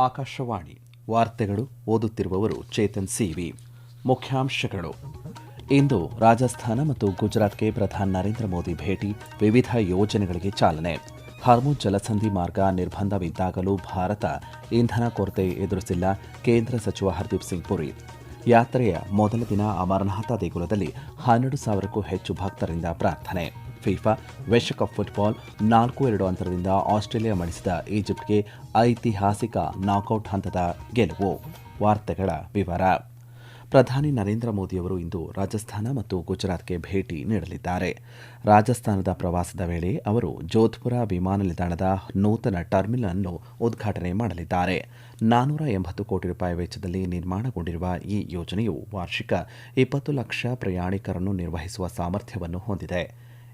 ಆಕಾಶವಾಣಿ ವಾರ್ತೆಗಳು ಓದುತ್ತಿರುವವರು ಚೇತನ್ ಸಿವಿ. ಮುಖ್ಯಾಂಶಗಳು: ಇಂದು ರಾಜಸ್ಥಾನ ಮತ್ತು ಗುಜರಾತ್ಗೆ ಪ್ರಧಾನಿ ನರೇಂದ್ರ ಮೋದಿ ಭೇಟಿ, ವಿವಿಧ ಯೋಜನೆಗಳಿಗೆ ಚಾಲನೆ. ಹಾರ್ಮುಜ್ ಜಲಸಂಧಿ ಮಾರ್ಗ ನಿರ್ಬಂಧವಿದ್ದಾಗಲೂ ಭಾರತ ಇಂಧನ ಕೊರತೆ ಎದುರಿಸಿಲ್ಲ, ಕೇಂದ್ರ ಸಚಿವ ಹರ್ದೀಪ್ ಸಿಂಗ್ ಪುರಿ. ಯಾತ್ರೆಯ ಮೊದಲ ದಿನ ಅಮರನಾಥ ದೇಗುಲದಲ್ಲಿ 12,000ಕ್ಕೂ ಹೆಚ್ಚು ಭಕ್ತರಿಂದ ಪ್ರಾರ್ಥನೆ. ಫಿಫಾ ವಿಶ್ವಕಪ್ ಫುಟ್ಬಾಲ್ 4-2 ಅಂತರದಿಂದ ಆಸ್ಟ್ರೇಲಿಯಾ ಮಣಿಸಿದ ಈಜಿಪ್ಟ್ಗೆ ಐತಿಹಾಸಿಕ ನಾಕೌಟ್ ಹಂತದ ಗೆಲುವು. ವಾರ್ತೆಗಳ ವಿವರ. ಪ್ರಧಾನಿ ನರೇಂದ್ರ ಮೋದಿಯವರು ಇಂದು ರಾಜಸ್ಥಾನ ಮತ್ತು ಗುಜರಾತ್ಗೆ ಭೇಟಿ ನೀಡಲಿದ್ದಾರೆ. ರಾಜಸ್ಥಾನದ ಪ್ರವಾಸದ ವೇಳೆ ಅವರು ಜೋಧ್ಪುರ ವಿಮಾನ ನಿಲ್ದಾಣದ ನೂತನ ಟರ್ಮಿನಲ್ ಅನ್ನು ಉದ್ಘಾಟನೆ ಮಾಡಲಿದ್ದಾರೆ. 480 ಕೋಟಿ ರೂಪಾಯಿ ವೆಚ್ಚದಲ್ಲಿ ನಿರ್ಮಾಣಗೊಂಡಿರುವ ಈ ಯೋಜನೆಯು ವಾರ್ಷಿಕ 20 ಲಕ್ಷ ಪ್ರಯಾಣಿಕರನ್ನು ನಿರ್ವಹಿಸುವ ಸಾಮರ್ಥ್ಯವನ್ನು ಹೊಂದಿದೆ.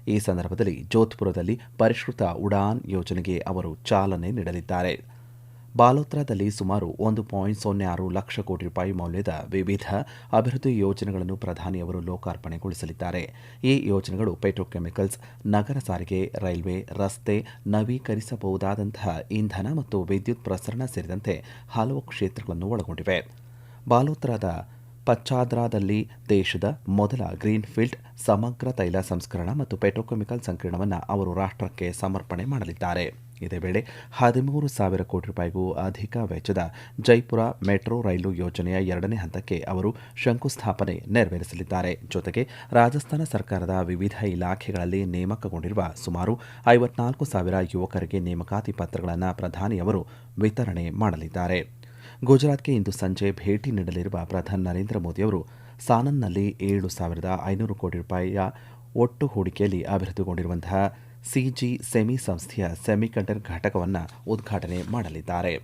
ಈ ಸಂದರ್ಭದಲ್ಲಿ ಜೋಧ್ಪುರದಲ್ಲಿ ಪರಿಷ್ಕೃತ ಉಡಾನ್ ಯೋಜನೆಗೆ ಅವರು ಚಾಲನೆ ನೀಡಲಿದ್ದಾರೆ. ಬಾಲೋತ್ರಾದಲ್ಲಿ ಸುಮಾರು 1.06 ಲಕ್ಷ ಕೋಟಿ ರೂಪಾಯಿ ಮೌಲ್ಯದ ವಿವಿಧ ಅಭಿವೃದ್ಧಿ ಯೋಜನೆಗಳನ್ನು ಪ್ರಧಾನಿಯವರು ಲೋಕಾರ್ಪಣೆಗೊಳಿಸಲಿದ್ದಾರೆ. ಈ ಯೋಜನೆಗಳು ಪೆಟ್ರೋಕೆಮಿಕಲ್ಸ್, ನಗರ ಸಾರಿಗೆ, ರೈಲ್ವೆ, ರಸ್ತೆ, ನವೀಕರಿಸಬಹುದಾದಂತಹ ಇಂಧನ ಮತ್ತು ವಿದ್ಯುತ್ ಪ್ರಸರಣ ಸೇರಿದಂತೆ ಹಲವು ಕ್ಷೇತ್ರಗಳನ್ನು ಒಳಗೊಂಡಿವೆ. ಬಾಲೋತ್ರಾದ ಪಚ್ಚಾದ್ರಾದಲ್ಲಿ ದೇಶದ ಮೊದಲ ಗ್ರೀನ್ಫೀಲ್ಡ್ ಸಮಗ್ರ ತೈಲ ಸಂಸ್ಕರಣ ಮತ್ತು ಪೆಟ್ರೋಕೆಮಿಕಲ್ ಸಂಕೀರ್ಣವನ್ನು ಅವರು ರಾಷ್ಟ್ರಕ್ಕೆ ಸಮರ್ಪಣೆ ಮಾಡಲಿದ್ದಾರೆ. ಇದೇ ವೇಳೆ 13,000 ಕೋಟಿ ರೂಪಾಯಿಗೂ ಅಧಿಕ ವೆಚ್ಚದ ಜೈಪುರ ಮೆಟ್ರೋ ರೈಲು ಯೋಜನೆಯ 2ನೇ ಹಂತಕ್ಕೆ ಅವರು ಶಂಕುಸ್ಥಾಪನೆ ನೆರವೇರಿಸಲಿದ್ದಾರೆ. ಜೊತೆಗೆ ರಾಜಸ್ಥಾನ ಸರ್ಕಾರದ ವಿವಿಧ ಇಲಾಖೆಗಳಲ್ಲಿ ನೇಮಕಗೊಂಡಿರುವ ಸುಮಾರು 54,000 ಯುವಕರಿಗೆ ನೇಮಕಾತಿ ಪತ್ರಗಳನ್ನು ಪ್ರಧಾನಿಯವರು ವಿತರಣೆ ಮಾಡಲಿದ್ದಾರೆ. ಗುಜರಾತ್ಗೆ ಇಂದು ಸಂಜೆ ಭೇಟಿ ನೀಡಲಿರುವ ಪ್ರಧಾನಿ ನರೇಂದ್ರ ಮೋದಿಯವರು ಸಾನನ್ನಲ್ಲಿ 7,500 ಕೋಟಿ ರೂಪಾಯಿಯ ಒಟ್ಟು ಹೂಡಿಕೆಯಲ್ಲಿ ಅಭಿವೃದ್ಧಿಗೊಂಡಿರುವಂತಹ ಸಿಜಿ ಸೆಮಿ ಸಂಸ್ಥೆಯ ಸೆಮಿಕಂಡಕ್ಟರ್ ಘಟಕವನ್ನು ಉದ್ಘಾಟನೆ ಮಾಡಲಿದ್ದಾರೆ.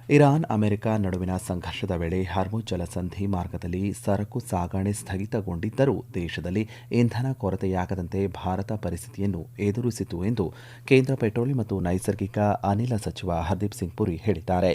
ಇರಾನ್ ಅಮೆರಿಕ ನಡುವಿನ ಸಂಘರ್ಷದ ವೇಳೆ ಹಾರ್ಮುಜ್ ಜಲಸಂಧಿ ಮಾರ್ಗದಲ್ಲಿ ಸರಕು ಸಾಗಣೆ ಸ್ಥಗಿತಗೊಂಡಿದ್ದರೂ ದೇಶದಲ್ಲಿ ಇಂಧನ ಕೊರತೆಯಾಗದಂತೆ ಭಾರತ ಪರಿಸ್ಥಿತಿಯನ್ನು ಎದುರಿಸಿತು ಎಂದು ಕೇಂದ್ರ ಪೆಟ್ರೋಲಿಯಂ ಮತ್ತು ನೈಸರ್ಗಿಕ ಅನಿಲ ಸಚಿವ ಹರ್ದೀಪ್ ಸಿಂಗ್ ಪುರಿ ಹೇಳಿದ್ದಾರೆ.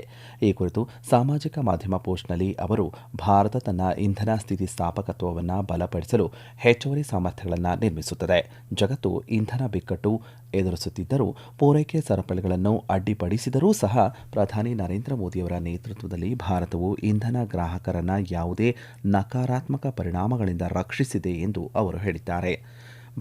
ಈ ಕುರಿತು ಸಾಮಾಜಿಕ ಮಾಧ್ಯಮ ಪೋಸ್ಟ್ನಲ್ಲಿ ಅವರು ಭಾರತ ತನ್ನ ಇಂಧನ ಸ್ಥಿತಿಸ್ಥಾಪಕತ್ವವನ್ನು ಬಲಪಡಿಸಲು ಹೆಚ್ಚುವರಿ ಸಾಮರ್ಥ್ಯಗಳನ್ನು ನಿರ್ಮಿಸುತ್ತದೆ. ಜಗತ್ತು ಇಂಧನ ಬಿಕ್ಕಟ್ಟು ಎದುರಿಸುತ್ತಿದ್ದರೂ ಪೂರೈಕೆ ಸರಪಳಿಗಳನ್ನು ಅಡ್ಡಿಪಡಿಸಿದರೂ ಸಹ ಪ್ರಧಾನಿ ನರೇಂದ್ರ ಮೋದಿಯವರ ನೇತೃತ್ವದಲ್ಲಿ ಭಾರತವು ಇಂಧನ ಗ್ರಾಹಕರನ್ನು ಯಾವುದೇ ನಕಾರಾತ್ಮಕ ಪರಿಣಾಮಗಳಿಂದ ರಕ್ಷಿಸಿದೆ ಎಂದು ಅವರು ಹೇಳಿದ್ದಾರೆ.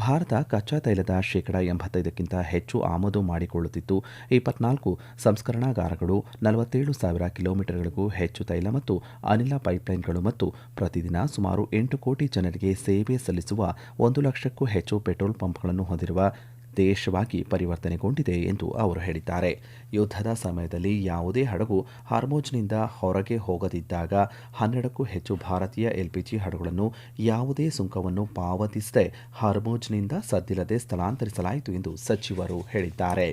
ಭಾರತ ಕಚ್ಚಾ ತೈಲದ 85%ಕ್ಕಿಂತ ಹೆಚ್ಚು ಆಮದು ಮಾಡಿಕೊಳ್ಳುತ್ತಿದ್ದು, 24 ಸಂಸ್ಕರಣಾಗಾರಗಳು, 47,000 ಕಿಲೋಮೀಟರ್ಗಳಿಗೂ ಹೆಚ್ಚು ತೈಲ ಮತ್ತು ಅನಿಲ ಪೈಪ್ಲೈನ್ಗಳು ಮತ್ತು ಪ್ರತಿದಿನ ಸುಮಾರು 8 ಕೋಟಿ ಜನರಿಗೆ ಸೇವೆ ಸಲ್ಲಿಸುವ 1 ಲಕ್ಷಕ್ಕೂ ಹೆಚ್ಚು ಪೆಟ್ರೋಲ್ ಪಂಪ್ಗಳನ್ನು ಹೊಂದಿರುವ ದೇಶವಾಗಿ ಪರಿವರ್ತನೆಗೊಂಡಿದೆ ಎಂದು ಅವರು ಹೇಳಿದ್ದಾರೆ. ಯುದ್ಧದ ಸಮಯದಲ್ಲಿ ಯಾವುದೇ ಹಡಗು ಹಾರ್ಮುಜ್ನಿಂದ ಹೊರಗೆ ಹೋಗದಿದ್ದಾಗ 12ಕ್ಕೂ ಹೆಚ್ಚು ಭಾರತೀಯ ಎಲ್ಪಿಜಿ ಹಡಗುಗಳನ್ನು ಯಾವುದೇ ಸುಂಕವನ್ನು ಪಾವತಿಸದೆ ಹಾರ್ಮುಜ್ನಿಂದ ಸದ್ದಿಲ್ಲದೆ ಸ್ಥಳಾಂತರಿಸಲಾಯಿತು ಎಂದು ಸಚಿವರು ಹೇಳಿದ್ದಾರೆ.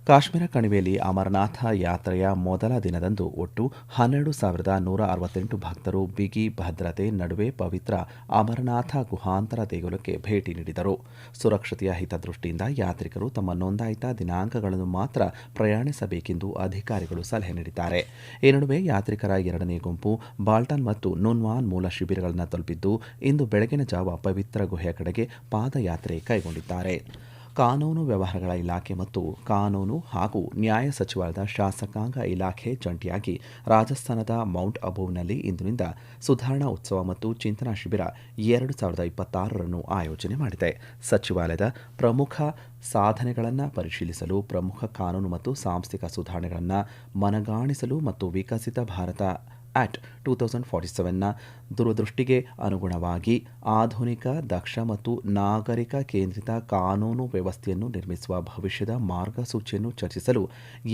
ಕಾಶ್ಮೀರ ಕಣಿವೆಯಲ್ಲಿ ಅಮರನಾಥ ಯಾತ್ರೆಯ ಮೊದಲ ದಿನದಂದು ಒಟ್ಟು 12,168 ಭಕ್ತರು ಬಿಗಿ ಭದ್ರತೆ ನಡುವೆ ಪವಿತ್ರ ಅಮರನಾಥ ಗುಹಾಂತರ ದೇಗುಲಕ್ಕೆ ಭೇಟಿ ನೀಡಿದರು. ಸುರಕ್ಷತೆಯ ಹಿತದೃಷ್ಟಿಯಿಂದ ಯಾತ್ರಿಕರು ತಮ್ಮ ನೋಂದಾಯಿತ ದಿನಾಂಕಗಳನ್ನು ಮಾತ್ರ ಪ್ರಯಾಣಿಸಬೇಕೆಂದು ಅಧಿಕಾರಿಗಳು ಸಲಹೆ ನೀಡಿದ್ದಾರೆ. ಈ ನಡುವೆ ಯಾತ್ರಿಕರ 2ನೇ ಗುಂಪು ಬಾಲ್ಟಾನ್ ಮತ್ತು ನುನ್ವಾನ್ ಮೂಲ ಶಿಬಿರಗಳನ್ನು ತಲುಪಿದ್ದು, ಇಂದು ಬೆಳಗಿನ ಜಾವ ಪವಿತ್ರ ಗುಹೆಯ ಕಡೆಗೆ ಪಾದಯಾತ್ರೆ ಕೈಗೊಂಡಿದ್ದಾರೆ. ಕಾನೂನು ವ್ಯವಹಾರಗಳ ಇಲಾಖೆ ಮತ್ತು ಕಾನೂನು ಹಾಗೂ ನ್ಯಾಯ ಸಚಿವಾಲಯದ ಶಾಸಕಾಂಗ ಇಲಾಖೆ ಜಂಟಿಯಾಗಿ ರಾಜಸ್ಥಾನದ ಮೌಂಟ್ ಅಬೂನಲ್ಲಿ ಇಂದಿನಿಂದ ಸುಧಾರಣಾ ಉತ್ಸವ ಮತ್ತು ಚಿಂತನಾ ಶಿಬಿರ 2026 ಆಯೋಜನೆ ಮಾಡಿದೆ. ಸಚಿವಾಲಯದ ಪ್ರಮುಖ ಸಾಧನೆಗಳನ್ನು ಪರಿಶೀಲಿಸಲು, ಪ್ರಮುಖ ಕಾನೂನು ಮತ್ತು ಸಾಂಸ್ಥಿಕ ಸುಧಾರಣೆಗಳನ್ನು ಮನಗಾಣಿಸಲು ಮತ್ತು ವಿಕಸಿತ ಭಾರತ ಆಕ್ಟ್ 2047ನ ದೂರದೃಷ್ಟಿಗೆ ಅನುಗುಣವಾಗಿ ಆಧುನಿಕ, ದಕ್ಷ ಮತ್ತು ನಾಗರಿಕ ಕೇಂದ್ರಿತ ಕಾನೂನು ವ್ಯವಸ್ಥೆಯನ್ನು ನಿರ್ಮಿಸುವ ಭವಿಷ್ಯದ ಮಾರ್ಗಸೂಚಿಯನ್ನು ಚರ್ಚಿಸಲು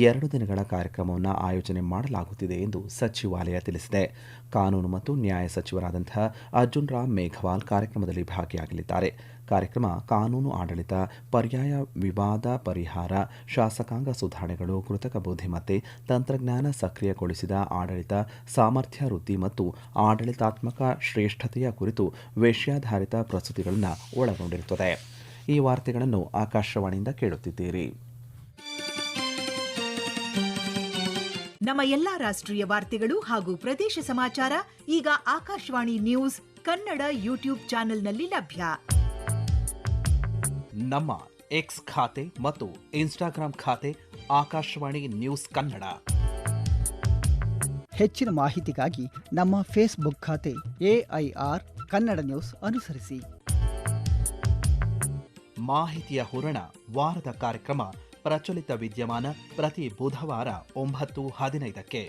2 ದಿನಗಳ ಕಾರ್ಯಕ್ರಮವನ್ನು ಆಯೋಜನೆ ಮಾಡಲಾಗುತ್ತಿದೆ ಎಂದು ಸಚಿವಾಲಯ ತಿಳಿಸಿದೆ. ಕಾನೂನು ಮತ್ತು ನ್ಯಾಯ ಸಚಿವರಾದಂತಹ ಅರ್ಜುನ್ ರಾಮ್ ಮೇಘವಾಲ್ ಕಾರ್ಯಕ್ರಮದಲ್ಲಿ ಭಾಗಿಯಾಗಲಿದ್ದಾರೆ. ಕಾರ್ಯಕ್ರಮ ಕಾನೂನು ಆಡಳಿತ, ಪರ್ಯಾಯ ವಿವಾದ ಪರಿಹಾರ, ಶಾಸಕಾಂಗ ಸುಧಾರಣೆಗಳು, ಕೃತಕ ಬುದ್ಧಿಮತ್ತೆ, ತಂತ್ರಜ್ಞಾನ ಸಕ್ರಿಯಗೊಳಿಸಿದ ಆಡಳಿತ, ಸಾಮರ್ಥ್ಯ ವೃದ್ಧಿ ಮತ್ತು ಆಡಳಿತಾತ್ಮಕ ಶ್ರೇಷ್ಠತೆಯ ಕುರಿತು ವಿಷಯಾಧಾರಿತ ಪ್ರಸ್ತುತಿಗಳನ್ನು ಒಳಗೊಂಡಿರುತ್ತದೆ. ಈ ವಾರ್ತೆಗಳನ್ನು ಆಕಾಶವಾಣಿಯಿಂದ ಕೇಳುತ್ತಿದ್ದೀರಿ. ನಮ್ಮ ಎಲ್ಲಾ ರಾಷ್ಟ್ರೀಯ ವಾರ್ತೆಗಳು ಹಾಗೂ ಪ್ರದೇಶ ಸಮಾಚಾರ ಈಗ ಆಕಾಶವಾಣಿ ನ್ಯೂಸ್ ಕನ್ನಡ ಯೂಟ್ಯೂಬ್ ಚಾನೆಲ್ನಲ್ಲಿ ಲಭ್ಯ. ನಮ್ಮ ಎಕ್ಸ್ ಖಾತೆ ಮತ್ತು ಇನ್ಸ್ಟಾಗ್ರಾಂ ಖಾತೆ ಆಕಾಶವಾಣಿ ನ್ಯೂಸ್ ಕನ್ನಡ. ಹೆಚ್ಚಿನ ಮಾಹಿತಿಗಾಗಿ ನಮ್ಮ ಫೇಸ್ಬುಕ್ ಖಾತೆ AIR ಕನ್ನಡ ನ್ಯೂಸ್ ಅನುಸರಿಸಿ. ಮಾಹಿತಿಯ ಹೂರಣ ವಾರದ ಕಾರ್ಯಕ್ರಮ ಪ್ರಚಲಿತ ವಿದ್ಯಮಾನ ಪ್ರತಿ ಬುಧವಾರ 9:15ಕ್ಕೆ.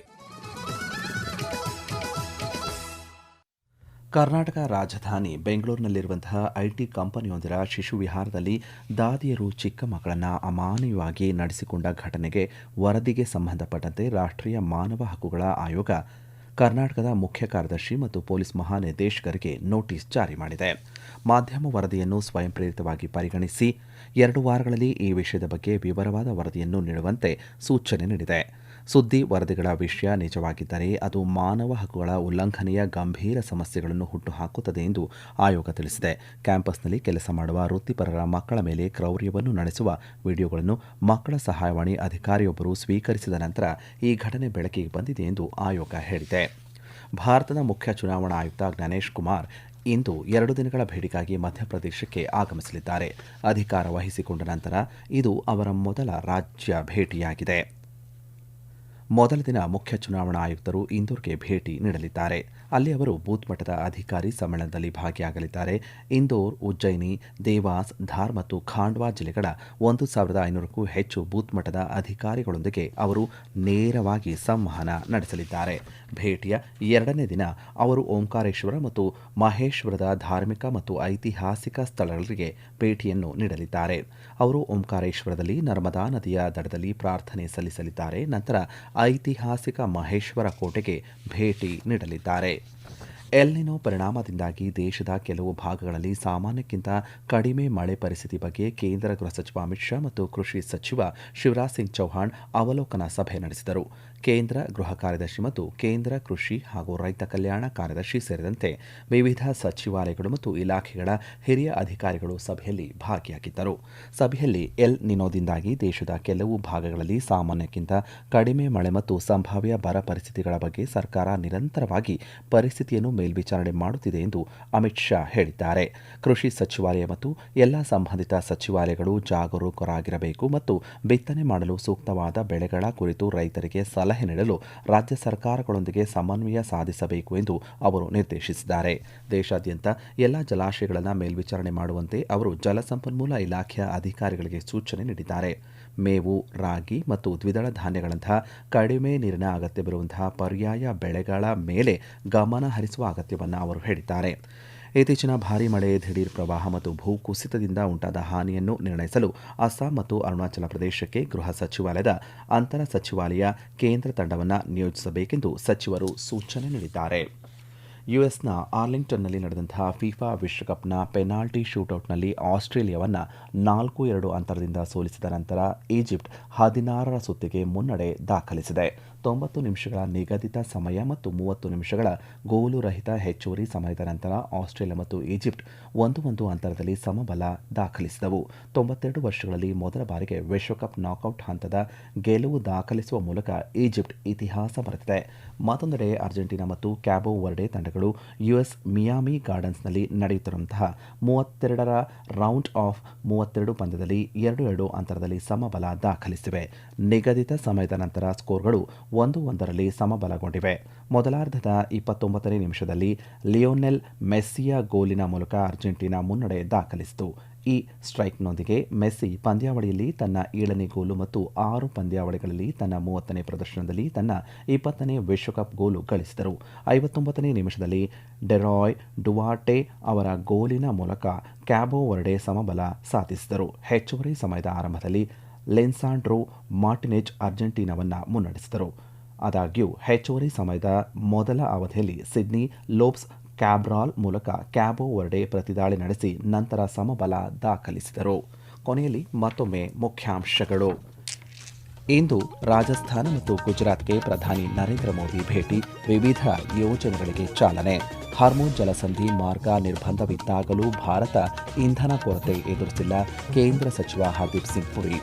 ಕರ್ನಾಟಕ ರಾಜಧಾನಿ ಬೆಂಗಳೂರಿನಲ್ಲಿರುವಂತಹ ಐಟಿ ಕಂಪನಿಯೊಂದರ ಶಿಶು ವಿಹಾರದಲ್ಲಿ ದಾದಿಯರು ಚಿಕ್ಕ ಮಕ್ಕಳನ್ನು ಅಮಾನವೀಯವಾಗಿ ನಡೆಸಿಕೊಂಡ ಘಟನೆಗೆ ವರದಿಗೆ ಸಂಬಂಧಪಟ್ಟಂತೆ ರಾಷ್ಟ್ರೀಯ ಮಾನವ ಹಕ್ಕುಗಳ ಆಯೋಗ ಕರ್ನಾಟಕದ ಮುಖ್ಯ ಕಾರ್ಯದರ್ಶಿ ಮತ್ತು ಪೊಲೀಸ್ ಮಹಾನಿರ್ದೇಶಕರಿಗೆ ನೋಟಿಸ್ ಜಾರಿ ಮಾಡಿದೆ. ಮಾಧ್ಯಮ ವರದಿಯನ್ನು ಸ್ವಯಂ ಪ್ರೇರಿತವಾಗಿ ಪರಿಗಣಿಸಿ 2 ವಾರಗಳಲ್ಲಿ ಈ ವಿಷಯದ ಬಗ್ಗೆ ವಿವರವಾದ ವರದಿಯನ್ನು ನೀಡುವಂತೆ ಸೂಚನೆ ನೀಡಿದೆ. ಸುದ್ದಿ ವರದಿಗಳ ವಿಷಯ ನಿಜವಾಗಿದ್ದರೆ ಅದು ಮಾನವ ಹಕ್ಕುಗಳ ಉಲ್ಲಂಘನೆಯ ಗಂಭೀರ ಸಮಸ್ಯೆಗಳನ್ನು ಹುಟ್ಟುಹಾಕುತ್ತದೆ ಎಂದು ಆಯೋಗ ತಿಳಿಸಿದೆ. ಕ್ಯಾಂಪಸ್ನಲ್ಲಿ ಕೆಲಸ ಮಾಡುವ ವೃತ್ತಿಪರರ ಮಕ್ಕಳ ಮೇಲೆ ಕ್ರೌರ್ಯವನ್ನು ನಡೆಸುವ ವಿಡಿಯೋಗಳನ್ನು ಮಕ್ಕಳ ಸಹಾಯವಾಣಿ ಅಧಿಕಾರಿಯೊಬ್ಬರು ಸ್ವೀಕರಿಸಿದ ನಂತರ ಈ ಘಟನೆ ಬೆಳಕಿಗೆ ಬಂದಿದೆ ಎಂದು ಆಯೋಗ ಹೇಳಿದೆ. ಭಾರತದ ಮುಖ್ಯ ಚುನಾವಣಾ ಆಯುಕ್ತ ಜ್ಞಾನೇಶ್ ಕುಮಾರ್ ಇಂದು 2 ದಿನಗಳ ಭೇಟಿಗಾಗಿ ಮಧ್ಯಪ್ರದೇಶಕ್ಕೆ ಆಗಮಿಸಲಿದ್ದಾರೆ. ಅಧಿಕಾರ ವಹಿಸಿಕೊಂಡ ನಂತರ ಇದು ಅವರ ಮೊದಲ ರಾಜ್ಯ ಭೇಟಿಯಾಗಿದೆ. ಮೊದಲ ದಿನ ಮುಖ್ಯ ಚುನಾವಣಾ ಆಯುಕ್ತರು ಇಂದೋರ್ಗೆ ಭೇಟಿ ನೀಡಲಿದ್ದಾರೆ. ಅಲ್ಲಿ ಅವರು ಬೂತ್ ಮಟ್ಟದ ಅಧಿಕಾರಿ ಸಮ್ಮೇಳನದಲ್ಲಿ ಭಾಗಿಯಾಗಲಿದ್ದಾರೆ. ಇಂದೋರ್, ಉಜ್ಜಯಿನಿ, ದೇವಾಸ್, ಧಾರ್ ಮತ್ತು ಖಾಂಡ್ವಾ ಜಿಲ್ಲೆಗಳ 1,500ಕ್ಕೂ ಹೆಚ್ಚು ಬೂತ್ ಮಟ್ಟದ ಅಧಿಕಾರಿಗಳೊಂದಿಗೆ ಅವರು ನೇರವಾಗಿ ಸಂವಹನ ನಡೆಸಲಿದ್ದಾರೆ. ಭೇಟಿಯ 2ನೇ ದಿನ ಅವರು ಓಂಕಾರೇಶ್ವರ ಮತ್ತು ಮಹೇಶ್ವರದ ಧಾರ್ಮಿಕ ಮತ್ತು ಐತಿಹಾಸಿಕ ಸ್ಥಳಗಳಿಗೆ ಭೇಟಿಯನ್ನು ನೀಡಲಿದ್ದಾರೆ. ಅವರು ಓಂಕಾರೇಶ್ವರದಲ್ಲಿ ನರ್ಮದಾ ನದಿಯ ದಡದಲ್ಲಿ ಪ್ರಾರ್ಥನೆ ಸಲ್ಲಿಸಲಿದ್ದಾರೆ. ನಂತರ ಐತಿಹಾಸಿಕ ಮಹೇಶ್ವರ ಕೋಟೆಗೆ ಭೇಟಿ ನೀಡಲಿದ್ದಾರೆ. ಎಲ್ನಿನೋ ಪರಿಣಾಮದಿಂದಾಗಿ ದೇಶದ ಕೆಲವು ಭಾಗಗಳಲ್ಲಿ ಸಾಮಾನ್ಯಕ್ಕಿಂತ ಕಡಿಮೆ ಮಳೆ ಪರಿಸ್ಥಿತಿ ಬಗ್ಗೆ ಕೇಂದ್ರ ಗೃಹ ಸಚಿವ ಅಮಿತ್ ಶಾ ಮತ್ತು ಕೃಷಿ ಸಚಿವ ಶಿವರಾಜ್ ಸಿಂಗ್ ಚೌಹಾಣ್ ಅವಲೋಕನ ಸಭೆ ನಡೆಸಿದರು. ಕೇಂದ್ರ ಗೃಹ ಕಾರ್ಯದರ್ಶಿ ಮತ್ತು ಕೇಂದ್ರ ಕೃಷಿ ಹಾಗೂ ರೈತ ಕಲ್ಯಾಣ ಕಾರ್ಯದರ್ಶಿ ಸೇರಿದಂತೆ ವಿವಿಧ ಸಚಿವಾಲಯಗಳು ಮತ್ತು ಇಲಾಖೆಗಳ ಹಿರಿಯ ಅಧಿಕಾರಿಗಳು ಸಭೆಯಲ್ಲಿ ಭಾಗಿಯಾಗಿದ್ದರು. ಸಭೆಯಲ್ಲಿ ಎಲ್ ನಿನೋದಿಂದಾಗಿ ದೇಶದ ಕೆಲವು ಭಾಗಗಳಲ್ಲಿ ಸಾಮಾನ್ಯಕ್ಕಿಂತ ಕಡಿಮೆ ಮಳೆ ಮತ್ತು ಸಂಭಾವ್ಯ ಬರ ಪರಿಸ್ಥಿತಿಗಳ ಬಗ್ಗೆ ಸರ್ಕಾರ ನಿರಂತರವಾಗಿ ಪರಿಸ್ಥಿತಿಯನ್ನು ಮೇಲ್ವಿಚಾರಣೆ ಮಾಡುತ್ತಿದೆ ಎಂದು ಅಮಿತ್ ಶಾ ಹೇಳಿದ್ದಾರೆ. ಕೃಷಿ ಸಚಿವಾಲಯ ಮತ್ತು ಎಲ್ಲ ಸಂಬಂಧಿತ ಸಚಿವಾಲಯಗಳು ಜಾಗರೂಕರಾಗಿರಬೇಕು ಮತ್ತು ಬಿತ್ತನೆ ಮಾಡಲು ಸೂಕ್ತವಾದ ಬೆಳೆಗಳ ಕುರಿತು ರೈತರಿಗೆ ಸಲಹೆ ನೀಡಲು ರಾಜ್ಯ ಸರ್ಕಾರಗಳೊಂದಿಗೆ ಸಮನ್ವಯ ಸಾಧಿಸಬೇಕು ಎಂದು ಅವರು ನಿರ್ದೇಶಿಸಿದ್ದಾರೆ. ದೇಶಾದ್ಯಂತ ಎಲ್ಲ ಜಲಾಶಯಗಳನ್ನು ಮೇಲ್ವಿಚಾರಣೆ ಮಾಡುವಂತೆ ಅವರು ಜಲಸಂಪನ್ಮೂಲ ಇಲಾಖೆಯ ಅಧಿಕಾರಿಗಳಿಗೆ ಸೂಚನೆ ನೀಡಿದ್ದಾರೆ. ಮೇವು, ರಾಗಿ ಮತ್ತು ದ್ವಿದಳ ಧಾನ್ಯಗಳಂತಹ ಕಡಿಮೆ ನೀರಿನ ಅಗತ್ಯವಿರುವಂತಹ ಪರ್ಯಾಯ ಬೆಳೆಗಳ ಮೇಲೆ ಗಮನ ಹರಿಸುವ ಅಗತ್ಯವನ್ನು ಅವರು ಹೇಳಿದ್ದಾರೆ. ಇತ್ತೀಚಿನ ಭಾರೀ ಮಳೆ, ದಿಢೀರ್ ಪ್ರವಾಹ ಮತ್ತು ಭೂಕುಸಿತದಿಂದ ಉಂಟಾದ ಹಾನಿಯನ್ನು ನಿರ್ಣಯಿಸಲು ಅಸ್ಸಾಂ ಮತ್ತು ಅರುಣಾಚಲ ಪ್ರದೇಶಕ್ಕೆ ಗೃಹ ಸಚಿವಾಲಯದ ಅಂತರ ಸಚಿವಾಲಯ ಕೇಂದ್ರ ತಂಡವನ್ನು ನಿಯೋಜಿಸಬೇಕೆಂದು ಸಚಿವರು ಸೂಚನೆ ನೀಡಿದ್ದಾರೆ. ಯುಎಸ್ನ ಆರ್ಲಿಂಗ್ಟನ್ನಲ್ಲಿ ನಡೆದಂತಹ ಫಿಫಾ ವಿಶ್ವಕಪ್ನ ಪೆನಾಲ್ಟಿ ಶೂಟೌಟ್ನಲ್ಲಿ ಆಸ್ಟ್ರೇಲಿಯಾವನ್ನು 4-2 ಅಂತರದಿಂದ ಸೋಲಿಸಿದ ನಂತರ ಈಜಿಪ್ಟ್ 16ರ ಸುತ್ತಿಗೆ ಮುನ್ನಡೆ ದಾಖಲಿಸಿದೆ. 90 ನಿಮಿಷಗಳ ನಿಗದಿತ ಸಮಯ ಮತ್ತು 30 ನಿಮಿಷಗಳ ಗೋಲು ರಹಿತ ಹೆಚ್ಚುವರಿ ಸಮಯದ ನಂತರ ಆಸ್ಟ್ರೇಲಿಯಾ ಮತ್ತು ಈಜಿಪ್ಟ್ 1-1 ಅಂತರದಲ್ಲಿ ಸಮಬಲ ದಾಖಲಿಸಿದವು. 92 ವರ್ಷಗಳಲ್ಲಿ ಮೊದಲ ಬಾರಿಗೆ ವಿಶ್ವಕಪ್ ನಾಕೌಟ್ ಹಂತದ ಗೆಲುವು ದಾಖಲಿಸುವ ಮೂಲಕ ಈಜಿಪ್ಟ್ ಇತಿಹಾಸ ಬರೆದಿದೆ. ಮತ್ತೊಂದೆಡೆ ಅರ್ಜೆಂಟೀನಾ ಮತ್ತು ಕ್ಯಾಬೋ ವರ್ಡೆ ತಂಡಗಳು ಯುಎಸ್ ಮಿಯಾಮಿ ಗಾರ್ಡನ್ಸ್ನಲ್ಲಿ ನಡೆಯುತ್ತಿರುವಂತಹ 32ರ ರೌಂಡ್ ಆಫ್ 32 ಪಂದ್ಯದಲ್ಲಿ 2-2 ಅಂತರದಲ್ಲಿ ಸಮಬಲ ದಾಖಲಿಸಿವೆ. ನಿಗದಿತ ಸಮಯದ ನಂತರ ಸ್ಕೋರ್ಗಳು 1-1ರಲ್ಲಿ ಸಮಬಲಗೊಂಡಿವೆ. ಮೊದಲಾರ್ಧದ 29ನೇ ನಿಮಿಷದಲ್ಲಿ ಲಿಯೋನೆಲ್ ಮೆಸ್ಸಿಯ ಗೋಲಿನ ಮೂಲಕ ಅರ್ಜೆಂಟೀನಾ ಮುನ್ನಡೆ ದಾಖಲಿಸಿತು. ಈ ಸ್ಟ್ರೈಕ್ನೊಂದಿಗೆ ಮೆಸ್ಸಿ ಪಂದ್ಯಾವಳಿಯಲ್ಲಿ ತನ್ನ 7ನೇ ಗೋಲು ಮತ್ತು 6 ಪಂದ್ಯಾವಳಿಗಳಲ್ಲಿ ತನ್ನ 30ನೇ ಪ್ರದರ್ಶನದಲ್ಲಿ ತನ್ನ 20ನೇ ವಿಶ್ವಕಪ್ ಗೋಲು ಗಳಿಸಿದರು. 59ನೇ ನಿಮಿಷದಲ್ಲಿ ಡೆರಾಯ್ ಡುವಾರ್ಟೆ ಅವರ ಗೋಲಿನ ಮೂಲಕ ಕ್ಯಾಬೋ ವರ್ಡೆ ಸಮಬಲ ಸಾಧಿಸಿದರು. ಹೆಚ್ಚುವರಿ ಸಮಯದ ಆರಂಭದಲ್ಲಿ ಲೆನ್ಸಾಂಡ್ರೋ ಮಾರ್ಟಿನೆಜ್ ಅರ್ಜೆಂಟೀನಾವನ್ನು ಮುನ್ನಡೆಸಿದರು. ಆದಾಗ್ಯೂ ಹೆಚ್ಚುವರಿ ಸಮಯದ ಮೊದಲ ಅವಧಿಯಲ್ಲಿ ಸಿಡ್ನಿ ಲೋಬ್ಸ್ ಕ್ಯಾಬ್ರಾಲ್ ಮೂಲಕ ಕ್ಯಾಬೋ ವರ್ಡೆ ಪ್ರತಿದಾಳಿ ನಡೆಸಿ ನಂತರ ಸಮಬಲ ದಾಖಲಿಸಿದರು. ಕೊನೆಯಲ್ಲಿ ಮತ್ತೊಮ್ಮೆ ಮುಖ್ಯಾಂಶಗಳು. ಇಂದು ರಾಜಸ್ಥಾನ ಮತ್ತು ಗುಜರಾತ್ಗೆ ಪ್ರಧಾನಿ ನರೇಂದ್ರ ಮೋದಿ ಭೇಟಿ, ವಿವಿಧ ಯೋಜನೆಗಳಿಗೆ ಚಾಲನೆ. ಹಾರ್ಮೋನ್ ಜಲಸಂಧಿ ಮಾರ್ಗ ನಿರ್ಬಂಧವಿದ್ದಾಗಲೂ ಭಾರತ ಇಂಧನ ಕೊರತೆ ಎದುರಿಸಿಲ್ಲ, ಕೇಂದ್ರ ಸಚಿವ ಹರ್ದೀಪ್ ಸಿಂಗ್ ಪುರಿ.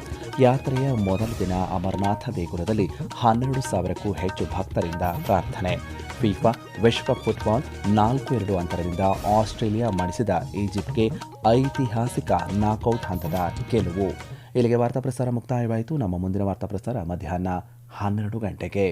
ಯಾತ್ರೆಯ ಮೊದಲ ದಿನ ಅಮರನಾಥ ದೇಗುಲದಲ್ಲಿ 12,000ಕ್ಕೂ ಹೆಚ್ಚು ಭಕ್ತರಿಂದ ಪ್ರಾರ್ಥನೆ. ಫಿಫಾ ವಿಶ್ವಕಪ್ ಫುಟ್ಬಾಲ್ 4-2 ಅಂತರದಿಂದ ಆಸ್ಟ್ರೇಲಿಯಾ ಮಣಿಸಿದ ಈಜಿಪ್ಟ್ಗೆ ಐತಿಹಾಸಿಕ ನಾಕೌಟ್ ಹಂತದ ಗೆಲುವು. ಇಲ್ಲಿಗೆ ವಾರ್ತಾ ಪ್ರಸಾರ ಮುಕ್ತಾಯವಾಯಿತು. ನಮ್ಮ ಮುಂದಿನ ವಾರ್ತಾ ಪ್ರಸಾರ ಮಧ್ಯಾಹ್ನ 12 ಗಂಟೆಗೆ.